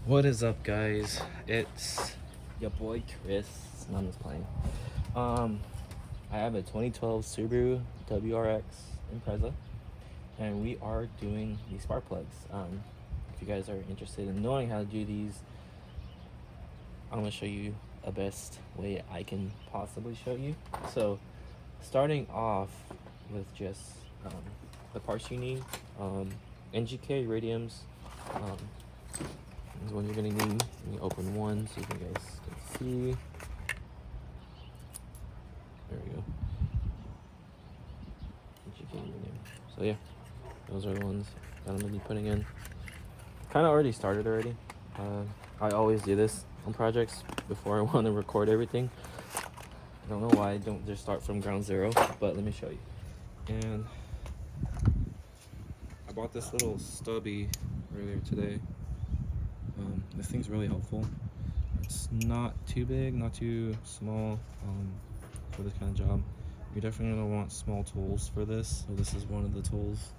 What is up, guys? It's your boy Chris. I'm just playing. I have a 2012 Subaru WRX Impreza, and we are doing these spark plugs. If you guys are interested in knowing how to do these, I'm gonna show you the best way I can possibly show you. So, starting off with just the parts you need, NGK Irdiums. This is what you're gonna need. Let me open one so you guys can see. There we go. So yeah, those are the ones that I'm gonna be putting in. Kind of already started already. I always do this on projects before I want to record everything. I don't know why I don't just start from ground zero, but let me show you. And I bought this little stubby earlier today. This thing's really helpful. It's not too big, not too small for this kind of job. You're definitely gonna want small tools for this. So this is one of the tools.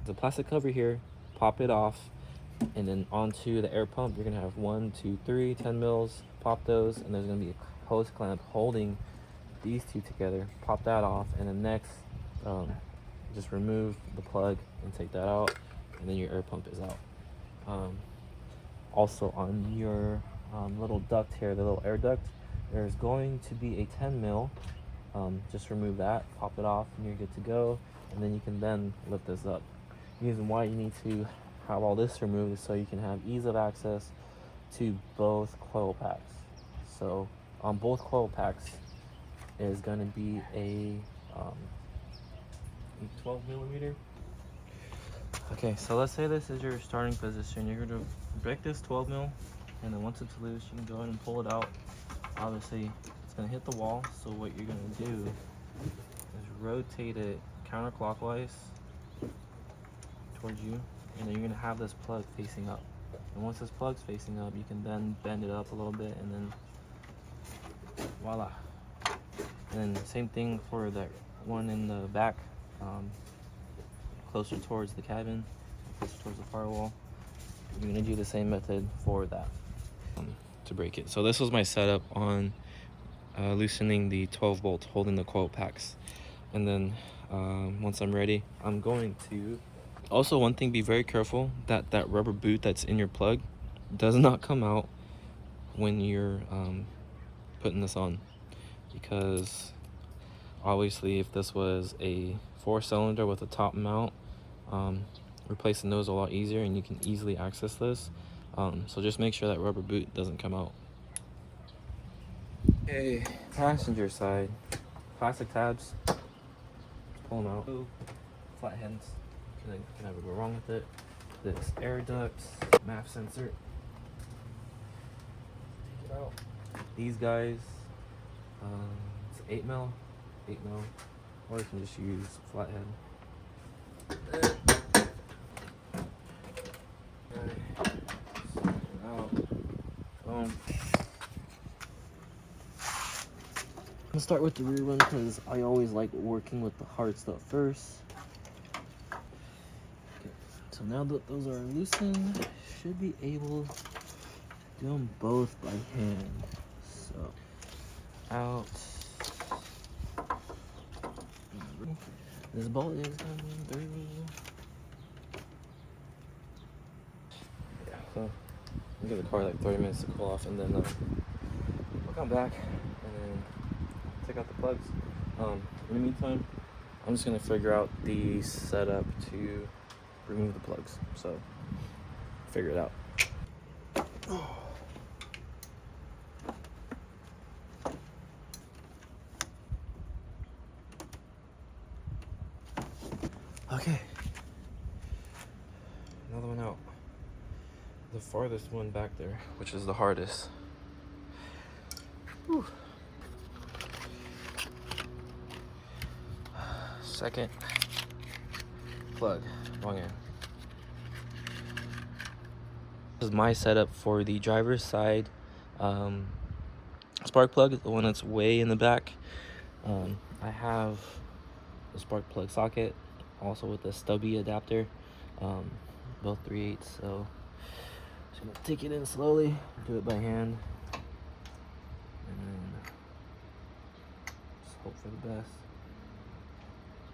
The plastic cover here, pop it off, and then onto the air pump, you're gonna have 1, 2, 3, 10 mils, pop those, and there's gonna be a hose clamp holding these two together. Pop that off, and then next, just remove the plug and take that out, and then your air pump is out. Also on your little duct here, the little air duct, there's going to be a 10 mil. Just remove that, pop it off, and you're good to go. And then you can then lift this up. The reason why you need to have all this removed is so you can have ease of access to both coil packs. So on both coil packs is going to be a 12 millimeter. Okay, so let's say this is your starting position. You're going to break this 12 mil, and then once it's loose, you can go ahead and pull it out. Obviously, it's going to hit the wall, so what you're going to do is rotate it counterclockwise towards you, and then you're going to have this plug facing up. And once this plug's facing up, you can then bend it up a little bit, and then voila. And then same thing for the one in the back, closer towards the cabin, closer towards the firewall. You're going to do the same method for that to break it. So this was my setup on loosening the 12 bolt holding the coil packs. And then once I'm ready, I'm going to also, one thing, be very careful that that rubber boot that's in your plug does not come out when you're putting this on, because obviously if this was a 4-cylinder with a top mount, replacing those a lot easier, and you can easily access this. So just make sure that rubber boot doesn't come out. Okay, passenger side, plastic tabs, pull them out. Flat heads, you can never go wrong with it. This air duct, MAF sensor, take it out. These guys, it's 8 mil, or you can just use flathead. I'm gonna start with the rear one because I always like working with the hard stuff first. Okay. So now that those are loosened, should be able to do them both by hand. So out. This bolt is coming through. Yeah, so I'll give the car like 30 minutes to cool off, and then we'll come back and then take out the plugs. In the meantime, I'm just gonna figure out the setup to remove the plugs. So figure it out. Okay, another one out. The farthest one back there, which is the hardest. Whew. Second plug, wrong end. This is my setup for the driver's side spark plug, the one that's way in the back. I have the spark plug socket, also with the stubby adapter, both 3/8. So gonna take it in slowly, do it by hand, and then just hope for the best.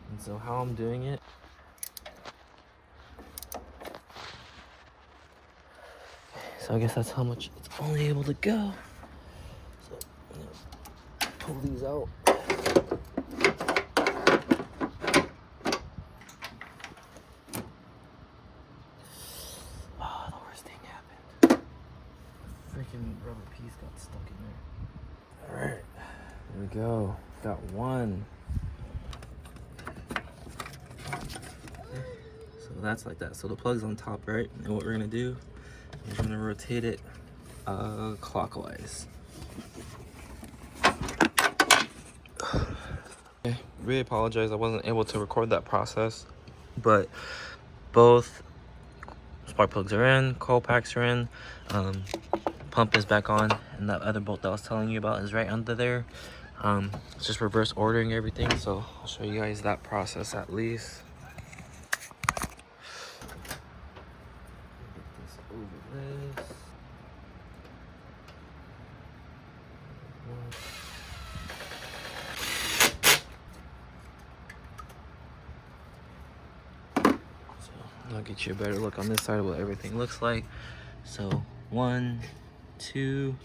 And so how I'm doing it, so I guess that's how much it's only able to go. So I'm gonna pull these out. Oh, the worst thing happened. Freaking rubber piece got stuck in there. All right, there we go. Got one. So that's like that. So the plug's on top, right? And what we're gonna do is we're gonna rotate it clockwise. Okay, really apologize I wasn't able to record that process, but both spark plugs are in, coil packs are in, pump is back on, and that other bolt that I was telling you about is right under there. It's just reverse ordering everything, so I'll show you guys that process at least. Get this over this. So I'll get you a better look on this side of what everything looks like. So 1, 2,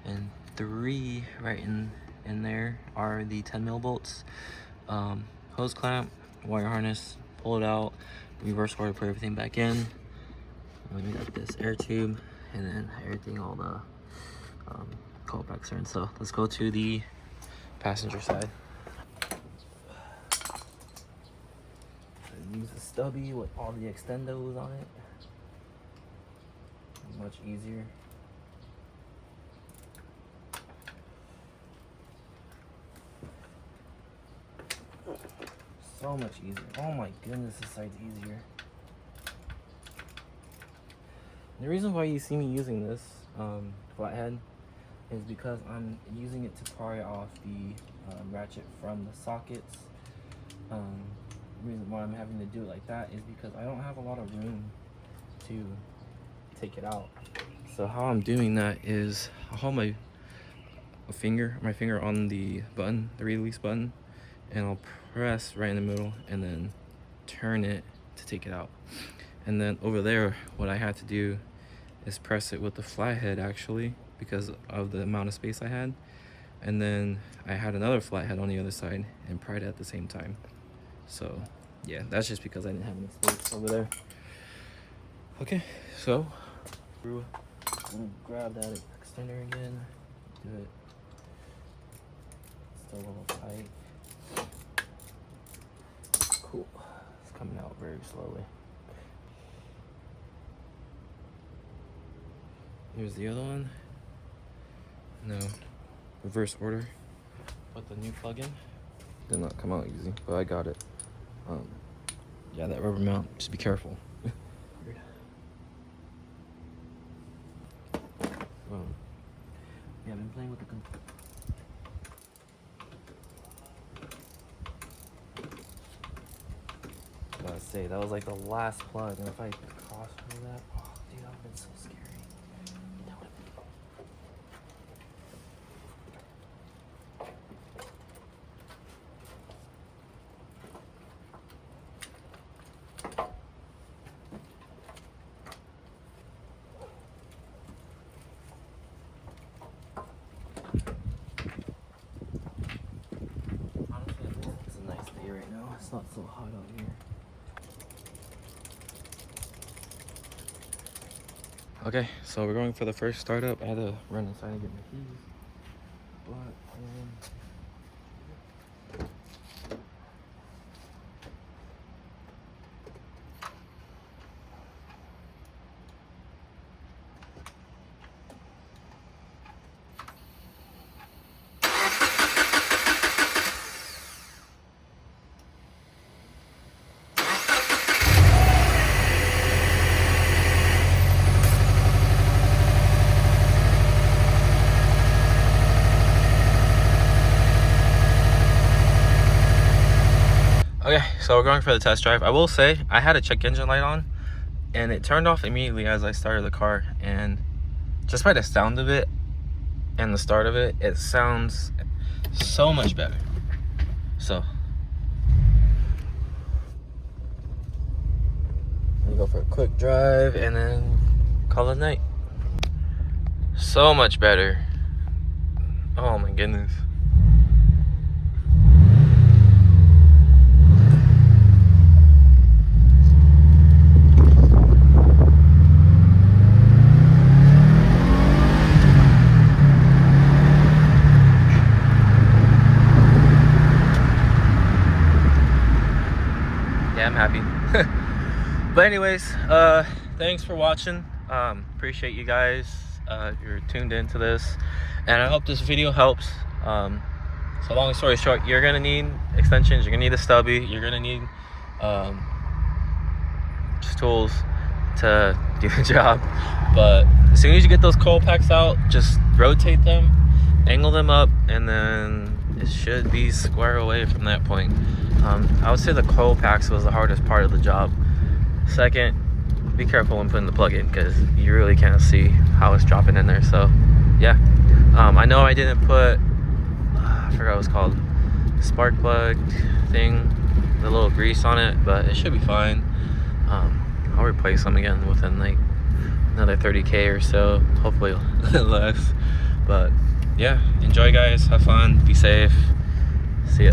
and 3 right in there are the 10mm bolts. Hose clamp, wire harness, pull it out, reverse order, put everything back in. And then we got this air tube, and then everything, all the coil packs are in. So let's go to the passenger side. Use a stubby with all the extendos on it. Much easier. So much easier. Oh my goodness, this side's easier. The reason why you see me using this flathead is because I'm using it to pry off the ratchet from the sockets. The reason why I'm having to do it like that is because I don't have a lot of room to take it out. So how I'm doing that is I'll hold my finger on the button, the release button, and I'll press right in the middle and then turn it to take it out. And then over there, what I had to do is press it with the flathead actually, because of the amount of space I had. And then I had another flathead on the other side and pried it at the same time. So yeah, that's just because I didn't have any space over there. Okay, so I'm gonna grab that extender again, do it. Still a little tight. Cool. It's coming out very slowly. Here's the other one. No, reverse order. Put the new plug in. Did not come out easy, but I got it. Yeah, that rubber mount, just be careful. Yeah, I've been playing with the I gotta say, that was like the last plug, and if I cross through that, oh dude, that would've been so scary. That would've been... Honestly, it's a nice day right now. It's not so hot out here. Okay, so we're going for the first startup. I had to run inside and get my keys, but okay, so we're going for the test drive. I will say I had a check engine light on, and it turned off immediately as I started the car, and just by the sound of it and the start of it, it sounds so much better. So we go for a quick drive and then call it night. So much better. Oh my goodness. Yeah, I'm happy. But anyways, thanks for watching. Appreciate you guys. You're tuned into this, and I hope this video helps. So long story short, you're gonna need extensions, you're gonna need a stubby, you're gonna need just tools to do the job. But as soon as you get those coil packs out, just rotate them, angle them up, and then it should be square away from that point. I would say the coil packs was the hardest part of the job. Second, be careful when putting the plug in, because you really can't see how it's dropping in there. So yeah, I know I didn't put I forgot what it's called, spark plug thing, the little grease on it, but it should be fine. I'll replace them again within like another 30K or so, hopefully less. But yeah, enjoy guys, have fun, be safe, see ya.